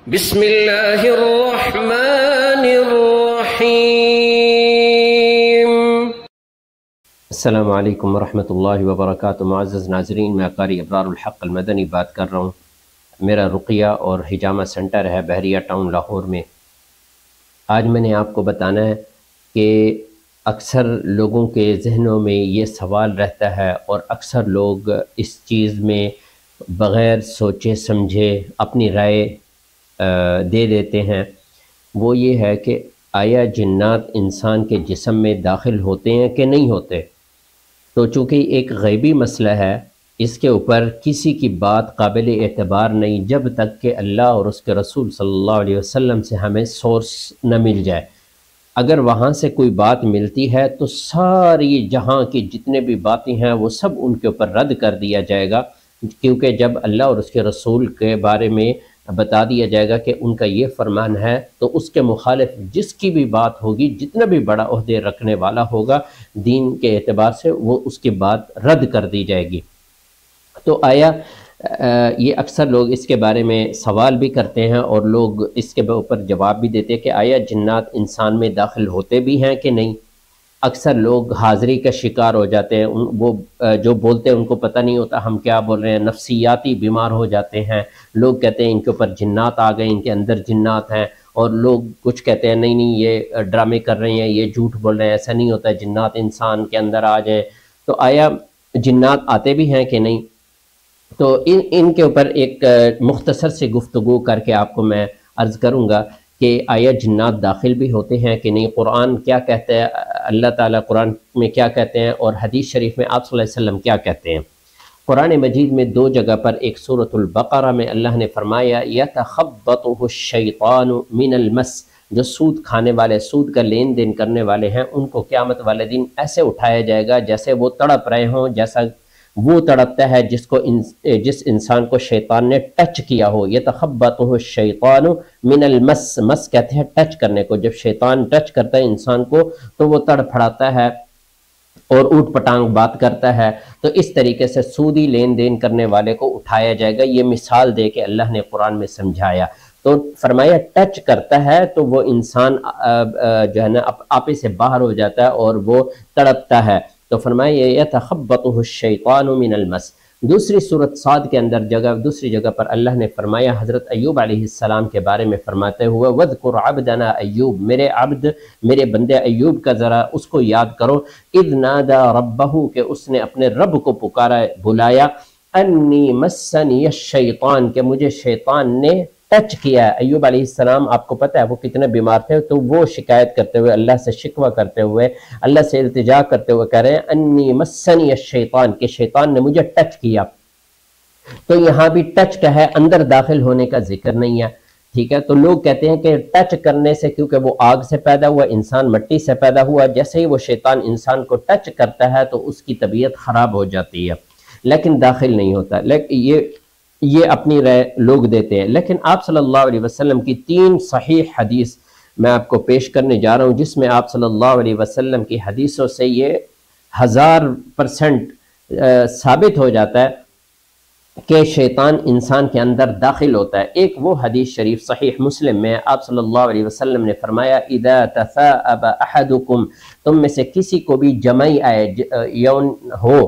بسم اللہ الرحمن الرحیم۔ السلام علیکم ورحمۃ اللہ وبرکاتہ۔ معزز ناظرین، میں قاری ابرار الحق المدنی بات کر رہا ہوں۔ میرا رقیہ اور حجامہ سینٹر ہے بحریہ ٹاؤن لاہور میں۔ آج میں نے آپ کو بتانا ہے کہ اکثر لوگوں کے ذہنوں میں یہ سوال رہتا ہے اور اکثر لوگ اس چیز میں بغیر سوچے سمجھے اپنی رائے دے دیتے ہیں، وہ یہ ہے کہ آیا جنات انسان کے جسم میں داخل ہوتے ہیں کہ نہیں ہوتے؟ تو چونکہ ایک غیبی مسئلہ ہے، اس کے اوپر کسی کی بات قابل اعتبار نہیں جب تک کہ اللہ اور اس کے رسول صلی اللہ علیہ وسلم سے ہمیں سورس نہ مل جائے۔ اگر وہاں سے کوئی بات ملتی ہے تو ساری جہاں کی جتنے بھی باتیں ہیں وہ سب ان کے اوپر رد کر دیا جائے گا، کیونکہ جب اللہ اور اس کے رسول کے بارے میں بتا دیا جائے گا کہ ان کا یہ فرمان ہے تو اس کے مخالف جس کی بھی بات ہوگی، جتنا بھی بڑا عہدے رکھنے والا ہوگا دین کے اعتبار سے، وہ اس کی بات رد کر دی جائے گی۔ تو آیا یہ اکثر لوگ اس کے بارے میں سوال بھی کرتے ہیں اور لوگ اس کے اوپر جواب بھی دیتے ہیں کہ آیا جنات انسان میں داخل ہوتے بھی ہیں کہ نہیں؟ اکثر لوگ حاضری کا شکار ہو جاتے ہیں، وہ جو بولتے ہیں ان کو پتہ نہیں ہوتا ہم کیا بول رہے ہیں، نفسیاتی بیمار ہو جاتے ہیں۔ لوگ کہتے ہیں ان کے اوپر جنات آ گئے، ان کے اندر جنات ہیں، اور لوگ کچھ کہتے ہیں نہیں یہ ڈرامے کر رہے ہیں، یہ جھوٹ بول رہے ہیں، ایسا نہیں ہوتا ہے جنات انسان کے اندر آ جائیں۔ تو آیا جنات آتے بھی ہیں کہ نہیں؟ تو ان کے اوپر ایک مختصر سی گفتگو کر کے آپ کو میں عرض کروں گا کہ آیا جنات داخل بھی ہوتے ہیں کہ نہیں، قرآن کیا کہتا ہے، اللہ تعالیٰ قرآن میں کیا کہتے ہیں اور حدیث شریف میں آپ صلی اللہ علیہ وسلم کیا کہتے ہیں۔ قرآن مجید میں دو جگہ پر، ایک سورۃ البقرہ میں اللہ نے فرمایا یتخبطہ الشیطان من المس، جو سود کھانے والے، سود کا لین دین کرنے والے ہیں، ان کو قیامت والے دن ایسے اٹھایا جائے گا جیسے وہ تڑپ رہے ہوں، جیسا وہ تڑپتا ہے جس انسان کو شیطان نے ٹچ کیا ہو۔ یتخبطہ الشیطان من المس، مس کہتے ہیں ٹچ کرنے کو، جب شیطان ٹچ کرتا ہے انسان کو تو وہ تڑپڑاتا ہے اور اوٹ پٹانگ بات کرتا ہے۔ تو اس طریقے سے سودی لین دین کرنے والے کو اٹھایا جائے گا، یہ مثال دے کے اللہ نے قرآن میں سمجھایا۔ تو فرمایا ٹچ کرتا ہے تو وہ انسان جو ہے نا آپے سے باہر ہو جاتا ہے اور وہ تڑپتا ہے۔ تو فرمایا یتخبطہ الشیطان من المس۔ دوسری سورۃ صاد کے اندر دوسری جگہ پر اللہ نے فرمایا حضرت ایوب علیہ السلام کے بارے میں فرماتے ہوئے وَاذْكُرْ عَبْدَنَا ایوب، میرے بندے ایوب کا ذرا اس کو یاد کرو، اذ نادا ربہ، کہ اس نے اپنے رب کو پکارا، بلایا، انی مسنی الشیطان، کہ مجھے شیطان نے ٹچ کیا ہے۔ ایوب علیہ السلام آپ کو پتہ ہے وہ کتنے بیمار تھے، تو وہ شکایت کرتے ہوئے، اللہ سے شکوہ کرتے ہوئے، اللہ سے التجا کرتے ہوئے کہہ رہے ہیں انی مسنی الشیطان، کہ شیطان نے مجھے ٹچ کیا۔ تو یہاں بھی ٹچ کا ہے، اندر داخل ہونے کا ذکر نہیں ہے، ٹھیک ہے۔ تو لوگ کہتے ہیں کہ ٹچ کرنے سے، کیونکہ وہ آگ سے پیدا ہوا، انسان مٹی سے پیدا ہوا، جیسے ہی وہ شیطان انسان کو ٹچ کرتا ہے تو اس کی طبیعت خراب ہو جاتی ہے، لیکن داخل نہیں ہوتا۔ لیکن یہ اپنی رائے لوگ دیتے ہیں، لیکن آپ صلی اللہ علیہ وسلم کی 3 صحیح حدیث میں آپ کو پیش کرنے جا رہا ہوں، جس میں آپ صلی اللہ علیہ وسلم کی حدیثوں سے یہ 1000% ثابت ہو جاتا ہے کہ شیطان انسان کے اندر داخل ہوتا ہے۔ ایک وہ حدیث شریف صحیح مسلم میں آپ صلی اللہ علیہ وسلم نے فرمایا اذا تثاءب احدکم، تم میں سے کسی کو بھی جمعی آئے، یون ہو،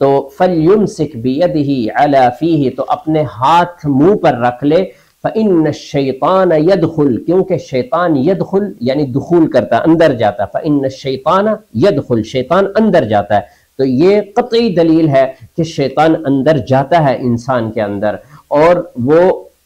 تو فَلْيُمْسِكْ بِيَدِهِ عَلَى فِيهِ، تو اپنے ہاتھ منہ پر رکھ لے، فَإِنَّ الشَّيْطَانَ يَدْخُلْ، کیونکہ شیطان يدخل یعنی دخول کرتا ہے، اندر جاتا ہے، فَإِنَّ الشَّيْطَانَ يَدْخُلْ، شیطان اندر جاتا ہے۔ تو یہ قطعی دلیل ہے کہ شیطان اندر جاتا ہے انسان کے اندر اور وہ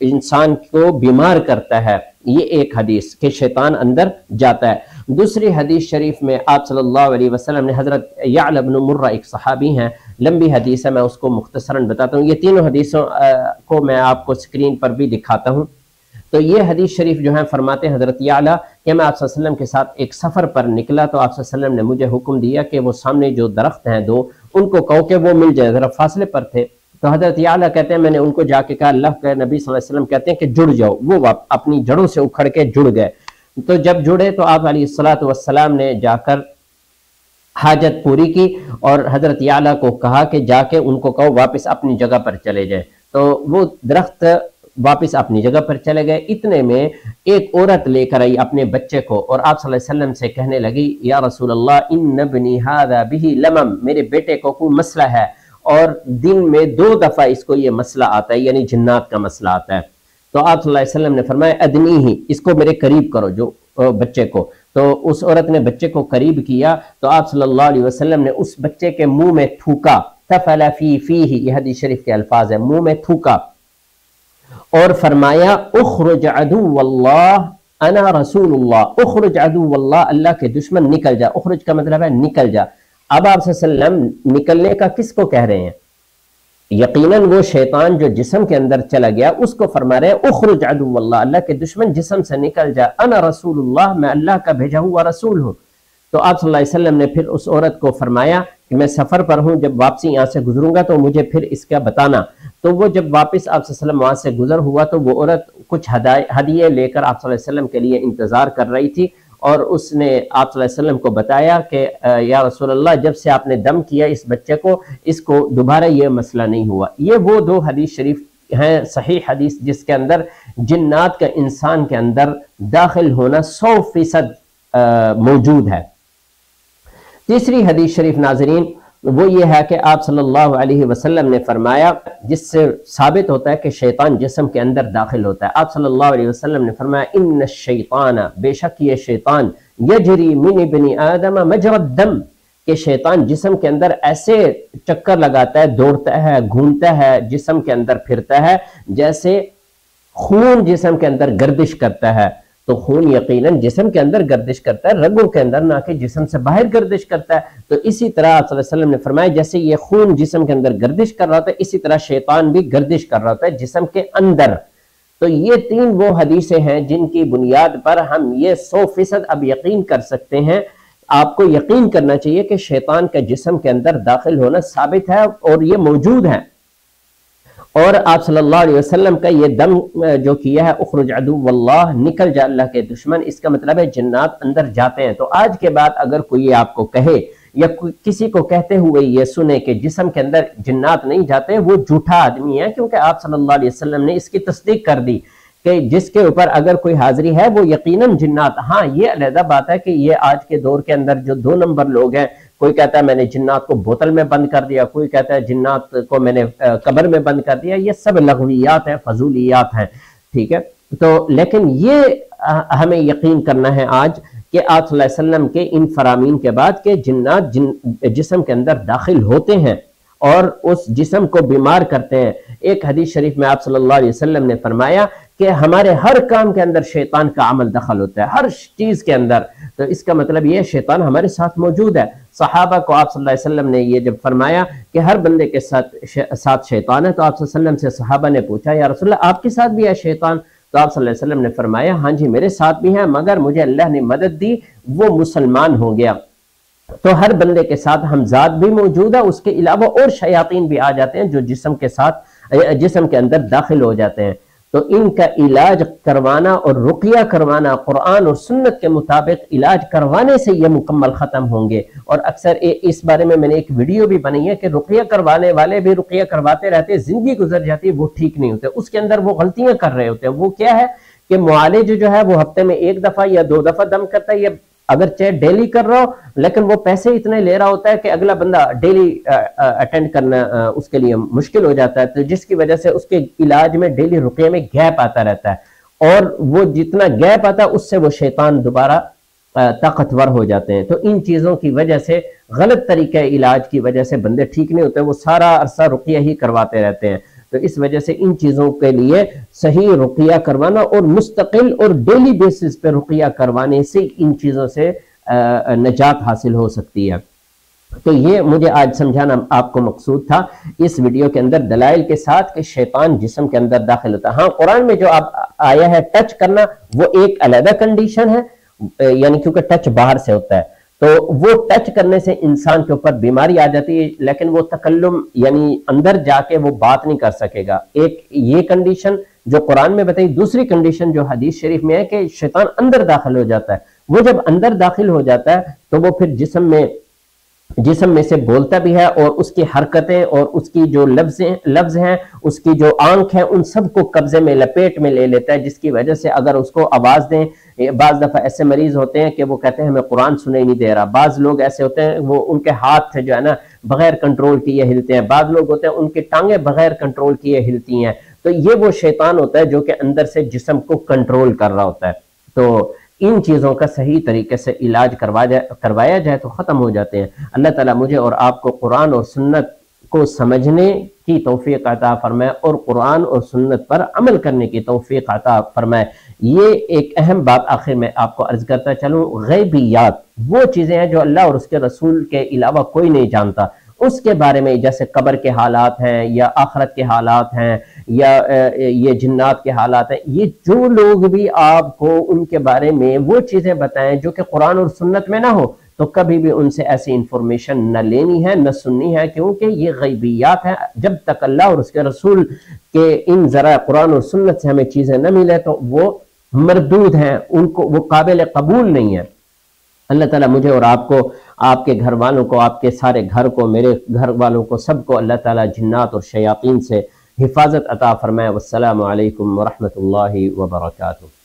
انسان کو بیمار کرتا ہے۔ یہ ایک حدیث کہ شیطان اندر جاتا ہے۔ دوسری حدیث شریف میں آپ صلی اللہ علیہ وسلم نے، حضرت یعلا بن مرہ ایک صحابی ہیں، لمبی حدیث ہے، میں اس کو مختصراً بتاتا ہوں، یہ تینوں حدیثوں کو میں آپ کو سکرین پر بھی دکھاتا ہوں۔ تو یہ حدیث شریف جو ہیں فرماتے ہیں حضرت یعلا کہ میں آپ صلی اللہ علیہ وسلم کے ساتھ ایک سفر پر نکلا تو آپ صلی اللہ علیہ وسلم نے مجھے حکم دیا کہ وہ سامنے جو درخت ہیں 2، ان کو کہو کہ وہ مل جائے، ذرا فاصلے پر تھے۔ تو حضرت یعلا کہتے ہیں میں نے ان کو جا کے کہا، اللہ کے نبی صلی اللہ علیہ وسلم کہتے ہیں کہ جڑ جاؤ، وہ اپنی جڑوں سے اکھڑ کے جڑ گئے۔ تو جب جڑے تو آپ علیہ السلام نے جا کر حاجت پوری کی اور حضرت یعلا کو کہا کہ جا کے ان کو کہو واپس اپنی جگہ پر چلے جائیں۔ تو وہ درخت واپس اپنی جگہ پر چلے گئے۔ اتنے میں ایک عورت لے کر آئی اپنے بچے کو اور آپ صلی اللہ علیہ وسلم سے کہنے لگی یا رسول اللہ ان ابنی ھذا بہ لمم، میرے بیٹے کو کوئی مسئلہ ہے اور دن میں 2 دفعہ اس کو یہ مسئلہ آتا ہے، یعنی جنات کا مسئلہ آتا ہے۔ تو آپ صلی اللہ علیہ وسلم نے فرمایا ادنی ہی، اس کو میرے قریب کرو، جو بچے کو۔ تو اس عورت نے بچے کو قریب کیا تو آپ صلی اللہ علیہ وسلم نے اس بچے کے منہ میں تھوکا، تفل فی فیہ، یہ حدیث شریف کے الفاظ ہیں، منہ میں تھوکا اور فرمایا اخرج عدو اللہ انا رسول اللہ، اخرج عدو اللہ، اللہ کے دشمن نکل جا۔ اخرج کا مطلب ہے نکل جا۔ اب آپ صلی اللہ علیہ وسلم نکلنے کا کس کو کہہ رہے ہیں؟ یقیناً وہ شیطان جو جسم کے اندر چلا گیا اس کو فرما رہے ہیں اخرج عدو اللہ، اللہ کے دشمن جسم سے نکل جا، انا رسول اللہ، میں اللہ کا بھیجا ہوا رسول ہوں۔ تو آپ صلی اللہ علیہ وسلم نے پھر اس عورت کو فرمایا کہ میں سفر پر ہوں، جب واپسی یہاں سے گزروں گا تو مجھے پھر اس کا بتانا۔ تو وہ جب واپس آپ صلی اللہ علیہ وسلم وہاں سے گزر ہوا تو وہ عورت کچھ ہدیے لے کر آپ صلی اللہ علیہ وسلم کے لیے انتظار کر رہی تھی، اور اس نے آپ صلی اللہ علیہ وسلم کو بتایا کہ یا رسول اللہ جب سے آپ نے دم کیا اس بچے کو، اس کو دوبارہ یہ مسئلہ نہیں ہوا۔ یہ وہ 2 حدیث شریف ہیں، صحیح حدیث جس کے اندر جنات کا انسان کے اندر داخل ہونا 100% موجود ہے۔ تیسری حدیث شریف ناظرین وہ یہ ہے کہ آپ صلی اللہ علیہ وسلم نے فرمایا، جس سے ثابت ہوتا ہے کہ شیطان جسم کے اندر داخل ہوتا ہے۔ آپ صلی اللہ علیہ وسلم نے فرمایا ان الشیطان، بے شک یہ شیطان، یجری من ابن آدم مجرى الدم، کہ شیطان جسم کے اندر ایسے چکر لگاتا ہے، دوڑتا ہے، گھومتا ہے، جسم کے اندر پھرتا ہے جیسے خون جسم کے اندر گردش کرتا ہے۔ تو خون یقیناً جسم کے اندر گردش کرتا ہے، رگوں کے اندر، نہ کہ جسم سے باہر گردش کرتا ہے۔ تو اسی طرح آپ صلی اللہ علیہ وسلم نے فرمایا جیسے یہ خون جسم کے اندر گردش کر رہا ہوتا ہے، اسی طرح شیطان بھی گردش کر رہا ہوتا ہے جسم کے اندر۔ تو یہ 3 وہ حدیثیں ہیں جن کی بنیاد پر ہم یہ 100% اب یقین کر سکتے ہیں، آپ کو یقین کرنا چاہیے کہ شیطان کا جسم کے اندر داخل ہونا ثابت ہے اور یہ موجود ہے۔ اور آپ صلی اللہ علیہ وسلم کا یہ دم جو کیا ہے اخرج عدو اللہ، نکل جا اللہ کے دشمن، اس کا مطلب ہے جنات اندر جاتے ہیں۔ تو آج کے بعد اگر کوئی آپ کو کہے یا کسی کو کہتے ہوئے یہ سنے کہ جسم کے اندر جنات نہیں جاتے، وہ جھوٹا آدمی ہے، کیونکہ آپ صلی اللہ علیہ وسلم نے اس کی تصدیق کر دی کہ جس کے اوپر اگر کوئی حاضری ہے وہ یقیناً جنات۔ ہاں یہ علیحدہ بات ہے کہ یہ آج کے دور کے اندر جو 2 نمبر لوگ ہیں، کوئی کہتا ہے میں نے جنات کو بوتل میں بند کر دیا، کوئی کہتا ہے جنات کو میں نے قبر میں بند کر دیا، یہ سب لغویات ہیں، فضولیات ہیں، ٹھیک ہے۔ تو لیکن یہ ہمیں یقین کرنا ہے آج کہ آپ صلی اللہ علیہ وسلم کے ان فرامین کے بعد کہ جنات جسم کے اندر داخل ہوتے ہیں اور اس جسم کو بیمار کرتے ہیں۔ ایک حدیث شریف میں آپ صلی اللہ علیہ وسلم نے فرمایا کہ ہمارے ہر کام کے اندر شیطان کا عمل دخل ہوتا ہے، ہر چیز کے اندر۔ تو اس کا مطلب یہ شیطان ہمارے ساتھ موجود ہے۔ صحابہ کو آپ صلی اللہ علیہ وسلم نے یہ جب فرمایا کہ ہر بندے کے ساتھ شیطان ہے، تو آپ صلی اللہ علیہ وسلم سے صحابہ نے پوچھا یا رسول اللہ آپ کے ساتھ بھی ہے شیطان؟ تو آپ صلی اللہ علیہ وسلم نے فرمایا ہاں جی میرے ساتھ بھی ہے، مگر مجھے اللہ نے مدد دی، وہ مسلمان ہو گیا۔ تو ہر بندے کے ساتھ ہمزاد بھی موجود ہے، اس کے علاوہ اور شیاطین بھی آ جاتے ہیں جو جسم کے اندر داخل ہو جاتے ہیں۔ تو ان کا علاج کروانا اور رقیہ کروانا قرآن اور سنت کے مطابق علاج کروانے سے یہ مکمل ختم ہوں گے۔ اور اکثر اس بارے میں نے ایک ویڈیو بھی بنائی ہے کہ رقیہ کروانے والے بھی رقیہ کرواتے رہتے، زندگی گزر جاتی ہے، وہ ٹھیک نہیں ہوتے، اس کے اندر وہ غلطیاں کر رہے ہوتے ہیں۔ وہ کیا ہے کہ معالج جو ہے وہ ہفتے میں 1 دفعہ یا 2 دفعہ دم کرتا ہے، یا اگرچہ ڈیلی کر رہا ہو لیکن وہ پیسے اتنے لے رہا ہوتا ہے کہ اگلا بندہ ڈیلی اٹینڈ کرنا اس کے لیے مشکل ہو جاتا ہے، تو جس کی وجہ سے اس کے علاج میں ڈیلی رقیہ میں گیپ آتا رہتا ہے، اور وہ جتنا گیپ آتا ہے اس سے وہ شیطان دوبارہ طاقتور ہو جاتے ہیں۔ تو ان چیزوں کی وجہ سے، غلط طریقہ علاج کی وجہ سے بندے ٹھیک نہیں ہوتے، وہ سارا عرصہ رقیہ ہی کرواتے رہتے ہیں۔ تو اس وجہ سے ان چیزوں کے لیے صحیح رقیہ کروانا اور مستقل اور ڈیلی بیسس پہ رقیہ کروانے سے ان چیزوں سے نجات حاصل ہو سکتی ہے۔ تو یہ مجھے آج سمجھانا آپ کو مقصود تھا اس ویڈیو کے اندر دلائل کے ساتھ کہ شیطان جسم کے اندر داخل ہوتا ہے۔ ہاں قرآن میں جو آیا ہے ٹچ کرنا وہ ایک علیحدہ کنڈیشن ہے، یعنی کیونکہ ٹچ باہر سے ہوتا ہے، تو وہ ٹچ کرنے سے انسان کے اوپر بیماری آ جاتی ہے، لیکن وہ تکلم یعنی اندر جا کے وہ بات نہیں کر سکے گا۔ ایک یہ کنڈیشن جو قرآن میں بتائی، دوسری کنڈیشن جو حدیث شریف میں ہے کہ شیطان اندر داخل ہو جاتا ہے۔ وہ جب اندر داخل ہو جاتا ہے تو وہ پھر جسم میں جسم میں سے بولتا بھی ہے، اور اس کی حرکتیں اور اس کی جو لفظ ہیں، اس کی جو آنکھ ہے، ان سب کو قبضے میں لپیٹ میں لے لیتا ہے، جس کی وجہ سے اگر اس کو آواز دیں، بعض دفعہ ایسے مریض ہوتے ہیں کہ وہ کہتے ہیں ہمیں قرآن سنائی نہیں دے رہا، بعض لوگ ایسے ہوتے ہیں وہ ان کے ہاتھ جو ہے نا بغیر کنٹرول کیے ہلتے ہیں، بعض لوگ ہوتے ہیں ان کی ٹانگیں بغیر کنٹرول کیے ہلتی ہیں، تو یہ وہ شیطان ہوتا ہے جو کہ اندر سے جسم کو کنٹرول کر رہا ہوتا ہے۔ تو ان چیزوں کا صحیح طریقے سے علاج کروایا جائے تو ختم ہو جاتے ہیں۔ اللہ تعالیٰ مجھے اور آپ کو قرآن اور سنت کو سمجھنے کی توفیق عطا فرمائے اور قرآن اور سنت پر عمل کرنے کی توفیق عطا فرمائے۔ یہ ایک اہم بات آخر میں آپ کو عرض کرتا چلوں، غیبیات وہ چیزیں ہیں جو اللہ اور اس کے رسول کے علاوہ کوئی نہیں جانتا، اس کے بارے میں جیسے قبر کے حالات ہیں یا آخرت کے حالات ہیں یا یہ جنات کے حالات ہیں، یہ جو لوگ بھی آپ کو ان کے بارے میں وہ چیزیں بتائیں جو کہ قرآن اور سنت میں نہ ہو، تو کبھی بھی ان سے ایسی انفارمیشن نہ لینی ہے نہ سننی ہے، کیونکہ یہ غیبیات ہیں۔ جب تک اللہ اور اس کے رسول کے ان ذرائع قرآن اور سنت سے ہمیں چیزیں نہ ملے تو وہ مردود ہیں، ان کو وہ قابل قبول نہیں ہے۔ اللہ تعالیٰ مجھے اور آپ کو، آپ کے گھر والوں کو، آپ کے سارے گھر کو، میرے گھر والوں کو، سب کو اللہ تعالیٰ جنات اور شیاطین سے حفاظت عطا فرمائے۔ والسلام علیکم ورحمۃ اللہ وبرکاتہ۔